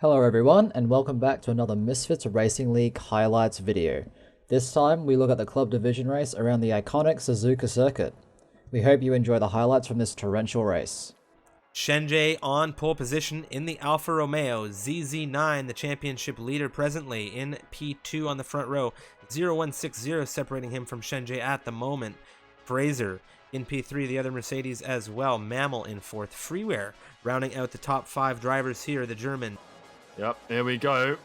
Hello everyone, and welcome back to another Misfits Racing League highlights video. This time we look at the club division race around the iconic Suzuka circuit. We hope you enjoy the highlights from this torrential race. Shenjie on pole position in the Alfa Romeo ZZ9, the championship leader presently in P2 on the front row. 0160 separating him from Shenjie at the moment. Fraser in P3, the other Mercedes as well. Mammal in fourth. Freeware rounding out the top 5 drivers here, the German. Yep, here we go.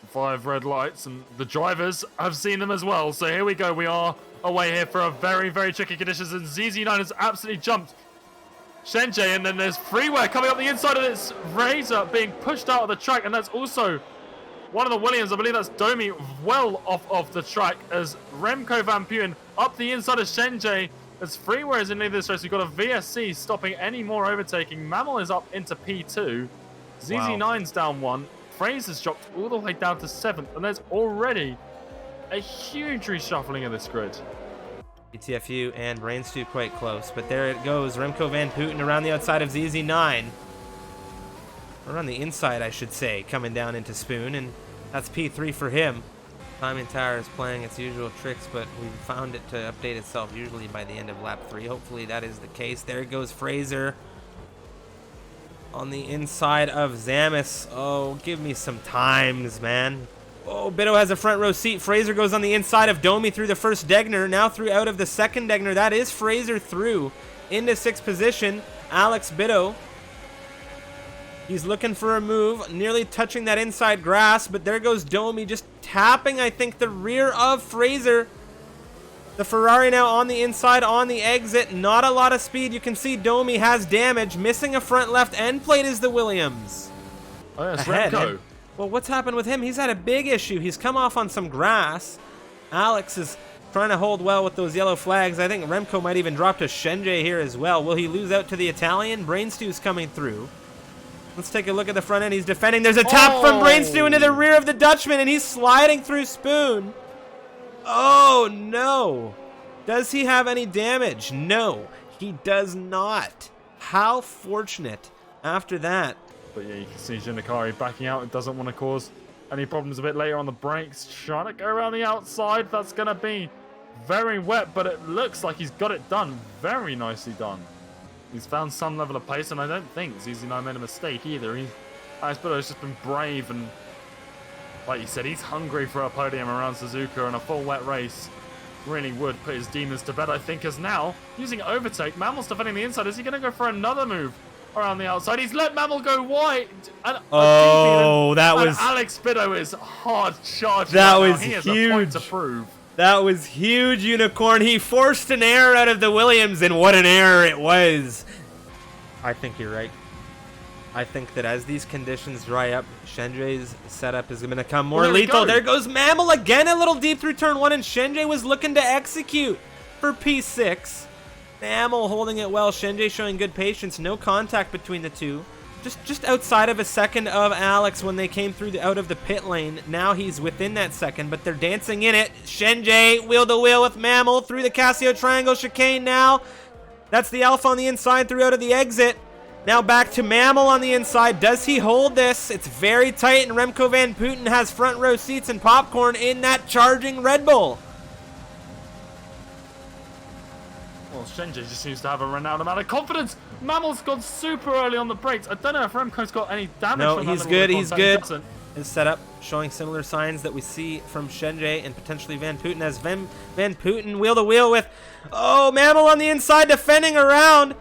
5 red lights, and the drivers have seen them as well. So here we go. We are away here for a very, very tricky conditions, and ZZ9 has absolutely jumped Shenjie, and then there's Freeware coming up the inside of this Razor being pushed out of the track, and that's also one of the Williams. I believe that's Domi well off of the track as Remco Van Putten up the inside of Shenjie. As Freeware is in this race, we've got a VSC stopping any more overtaking. Mammal is up into P2. ZZ9's down 1. Fraser's dropped all the way down to 7th, and there's already a huge reshuffling of this grid. ETFU and Brainstew quite close, but there it goes. Remco Van Putten around the outside of ZZ9. Or on the inside, I should say, coming down into Spoon, and that's P3 for him. Timing Tower is playing its usual tricks, but we found it to update itself usually by the end of lap 3. Hopefully that is the case. There goes Fraser on the inside of Zamis. Oh, give me some times, man. Oh, Bido has a front row seat. Fraser goes on the inside of Domi through the first Degner, now through out of the second Degner. That is Fraser through into 6th position. Alex Bido. He's looking for a move, nearly touching that inside grass, but there goes Domi just tapping, I think, the rear of Fraser. The Ferrari now on the inside, on the exit. Not a lot of speed. You can see Domi has damage, missing a front left end plate is the Williams. Oh, that's Remco. Well, what's happened with him? He's had a big issue. He's come off on some grass. Alex is trying to hold well with those yellow flags. I think Remco might even drop to Shenjie here as well. Will he lose out to the Italian? Brainstew's coming through. Let's take a look at the front end. He's defending. There's a tap from Brainstew into the rear of the Dutchman, and he's sliding through Spoon. Oh, no. Does he have any damage? No, he does not. How fortunate after that. But yeah, you can see Jinakari backing out. It doesn't want to cause any problems a bit later on the brakes. Trying to go around the outside. That's going to be very wet, but it looks like he's got it done. Very nicely done. He's found some level of pace, and I don't think ZZ9 made a mistake either. Alex Bido has just been brave, and like you said, he's hungry for a podium around Suzuka, and a full wet race really would put his demons to bed, I think, as now, using overtake, Mammal's defending the inside. Is he going to go for another move around the outside? He's let Mammal go wide. And that was... Alex Bido is hard charging. That right was now. He has huge. a point to prove. That was huge, Unicorn. He forced an error out of the Williams, and what an error it was. I think you're right. I think that as these conditions dry up, Shenjie's setup is going to become more lethal. There goes Mammal again, a little deep through turn 1, and Shenjie was looking to execute for P6. Mammal holding it well. Shenjie showing good patience. No contact between the two. Just outside of a second of Alex when they came through out of the pit lane. Now he's within that second, but they're dancing in it. Shenjie wheel to wheel with Mammal through the Casio Triangle chicane now. That's the Alpha on the inside through out of the exit. Now back to Mammal on the inside. Does he hold this? It's very tight, and Remco Van Putten has front row seats and popcorn in that charging Red Bull. Well, Shenjie just seems to have a renowned amount of confidence. Mammal's gone super early on the brakes. I don't know if Remco's got any damage. No, from he's that good. level He's of good. contact. His setup showing similar signs that we see from Shenjie and potentially Van Putten, as Van Putten wheel to wheel with, oh, Mammal on the inside defending around.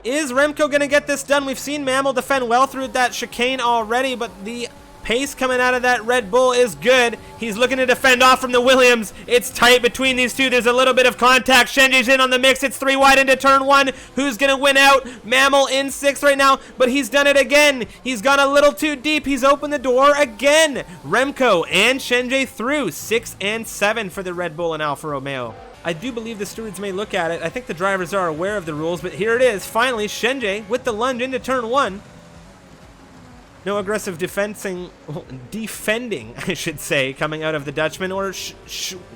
Is Remco going to get this done? We've seen Mammal defend well through that chicane already, but the pace coming out of that Red Bull is good. He's looking to defend off from the Williams. It's tight between these two. There's a little bit of contact. Shenjie's in on the mix. It's 3 wide into turn 1. Who's going to win out? Mammal in 6th right now, but he's done it again. He's gone a little too deep. He's opened the door again. Remco and Shenjie through 6 and 7 for the Red Bull and Alfa Romeo. I do believe the stewards may look at it. I think the drivers are aware of the rules, but here it is. Finally, Shenjie with the lunge into turn 1. No aggressive defending, I should say, coming out of the Dutchman. Or,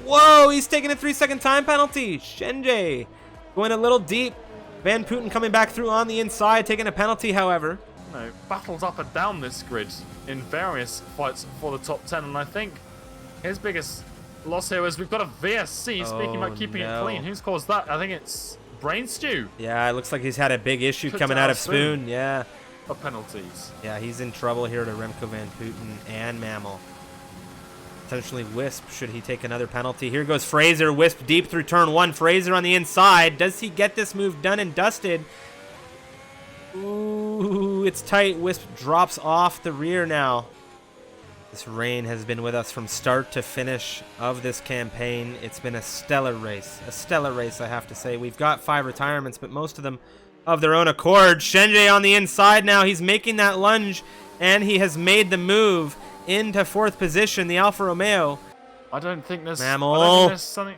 whoa, he's taking a 3-second time penalty. Shenjie going a little deep. Van Putten coming back through on the inside, taking a penalty, however. battles up and down this grid in various fights for the top 10. And I think his biggest loss here is we've got a VSC, speaking about keeping it clean. Who's caused that? I think it's Brain Stew. Yeah, it looks like he's had a big issue coming out of Spoon. Yeah. Of penalties. Yeah, he's in trouble here to Remco Van Putten and Mammal. Potentially Wisp, should he take another penalty. Here goes Fraser. Wisp deep through turn 1. Fraser on the inside. Does he get this move done and dusted? Ooh, it's tight. Wisp drops off the rear now. This rain has been with us from start to finish of this campaign. It's been a stellar race. A stellar race, I have to say. We've got 5 retirements, but most of them of their own accord. Shenjie on the inside now. He's making that lunge, and he has made the move into 4th position, the Alfa Romeo. I don't think there's something.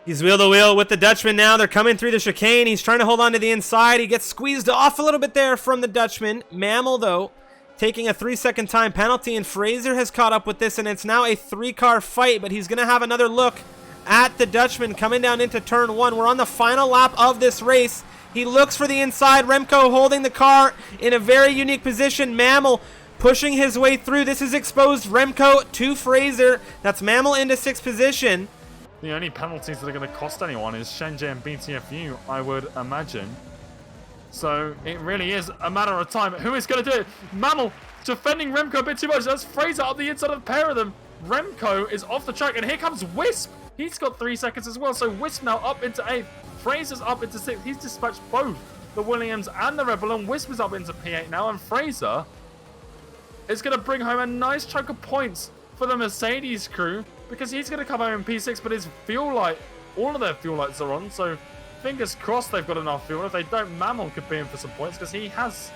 He's wheel to wheel with the Dutchman now. They're coming through the chicane. He's trying to hold on to the inside. He gets squeezed off a little bit there from the Dutchman. Mammal, though, taking a 3-second time penalty, and Fraser has caught up with this, and it's now a 3-car fight, but he's going to have another look at the Dutchman coming down into turn 1. We're on the final lap of this race. He looks for the inside. Remco holding the car in a very unique position. Mammal pushing his way through. This is exposed Remco to Fraser. That's Mammal into 6th position. The only penalties that are going to cost anyone is Shenjie and BTFU, I would imagine. So it really is a matter of time. Who is going to do it? Mammal defending Remco a bit too much. That's Fraser up the inside of the pair of them. Remco is off the track, and here comes Wisp. He's got 3 seconds as well. So Wisp now up into 8th. Fraser's up into 6th. He's dispatched both the Williams and the Red Bull, and Wisp is up into P8 now. And Fraser is going to bring home a nice chunk of points for the Mercedes crew, because he's going to come home in P6, but his fuel light, all of their fuel lights are on, so fingers crossed they've got enough fuel. If they don't, Mammal could be in for some points, because he has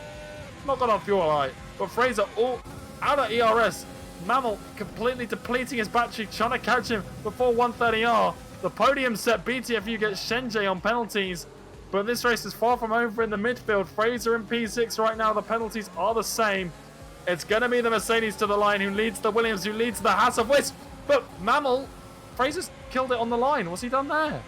not got enough fuel light. But Fraser all out of ERS. Mammal completely depleting his battery, trying to catch him before 130R. The podium set, BTFU gets Shenjie on penalties, but this race is far from over in the midfield. Fraser in P6 right now. The penalties are the same. It's going to be the Mercedes to the line, who leads the Williams, who leads the Haas of Wisp. But Mammal, Fraser's killed it on the line. What's he done there?